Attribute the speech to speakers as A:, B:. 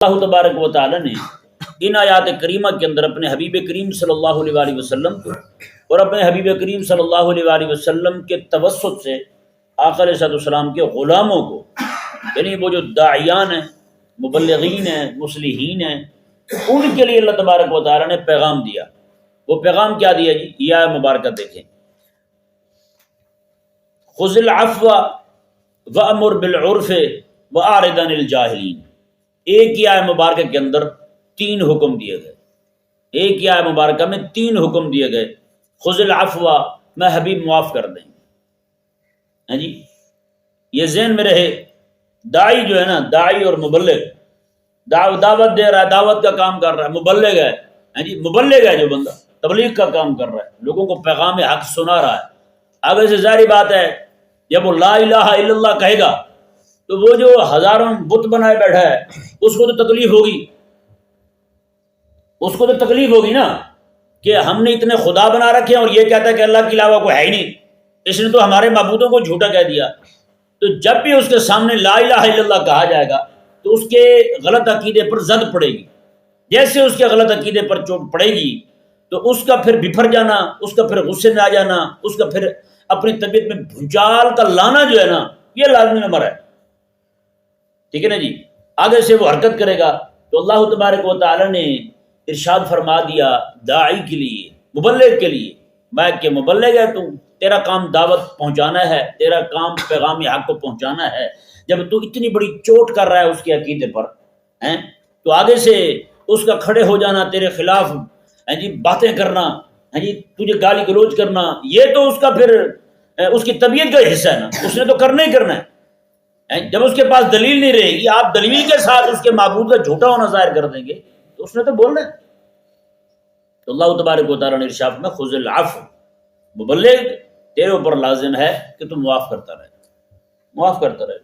A: اللہ تبارک و تعالی نے ان آیات کریمہ کے اندر اپنے حبیب کریم صلی اللہ علیہ وآلہ وسلم کو اور اپنے حبیب کریم صلی اللہ علیہ وآلہ وسلم کے توسط سے آقا علیہ السلام کے غلاموں کو، یعنی وہ جو داعیان ہیں، مبلغین ہیں، مصلحین ہیں، ان کے لیے اللہ تبارک و تعالی نے پیغام دیا۔ وہ پیغام کیا دیا جی؟ یہ آیت مبارکہ دیکھیں، خذ العفو وامر بالعرف واعرض عن الجاہلین۔ ایک ہی آیت مبارکہ کے اندر تین حکم دیے گئے، ایک ہی آیت مبارکہ میں تین حکم دیے گئے۔ خذ العفو، میں حبیب معاف کر دیں، ہاں جی، یہ ذہن میں رہے۔ داعی جو ہے نا، داعی اور مبلغ، دعوت دے رہا ہے، دعوت کا کام کر رہا ہے، مبلغ ہے، ہاں جی، مبلغ ہے جو بندہ تبلیغ کا کام کر رہا ہے، لوگوں کو پیغام حق سنا رہا ہے۔ اگر سے ظاہری بات ہے جب وہ لا الہ الا اللہ کہے گا تو وہ جو ہزاروں بت بنائے بیٹھا ہے اس کو تو تکلیف ہوگی، اس کو تو تکلیف ہوگی نا، کہ ہم نے اتنے خدا بنا رکھے ہیں اور یہ کہتا ہے کہ اللہ کے علاوہ کوئی ہے ہی نہیں، اس نے تو ہمارے معبودوں کو جھوٹا کہہ دیا۔ تو جب بھی اس کے سامنے لا الہ الا اللہ کہا جائے گا تو اس کے غلط عقیدے پر زد پڑے گی، جیسے اس کے غلط عقیدے پر چوٹ پڑے گی تو اس کا پھر بفر جانا، اس کا پھر غصے میں آ جانا، اس کا پھر اپنی طبیعت میں بھونچال کا لانا جو ہے نا، یہ لازمی نمبر ہے، ٹھیک ہے نا جی۔ آگے سے وہ حرکت کرے گا تو اللہ تبارک و تعالی نے ارشاد فرما دیا داعی کے لیے، مبلغ کے لیے، میں کہ مبلغ ہے تو، تیرا کام دعوت پہنچانا ہے، تیرا کام پیغام حق کو پہنچانا ہے۔ جب تو اتنی بڑی چوٹ کر رہا ہے اس کے عقیدے پر ہیں تو آگے سے اس کا کھڑے ہو جانا، تیرے خلاف ہیں جی باتیں کرنا، ہیں جی تجھے گالی گلوچ کرنا، یہ تو اس کا پھر اس کی طبیعت کا حصہ ہے نا، اس نے تو کرنا ہی کرنا ہے۔ جب اس کے پاس دلیل نہیں رہے گی، آپ دلیل کے ساتھ اس کے معبود کا جھوٹا ہونا ظاہر کر دیں گے تو اس نے تو بولنا ہے۔ تو اللہ تبارک و تعالیٰ نے ارشاد میں خذ العفو، مبلغ تیرے اوپر لازم ہے کہ تم معاف کرتا رہے، معاف کرتا رہے۔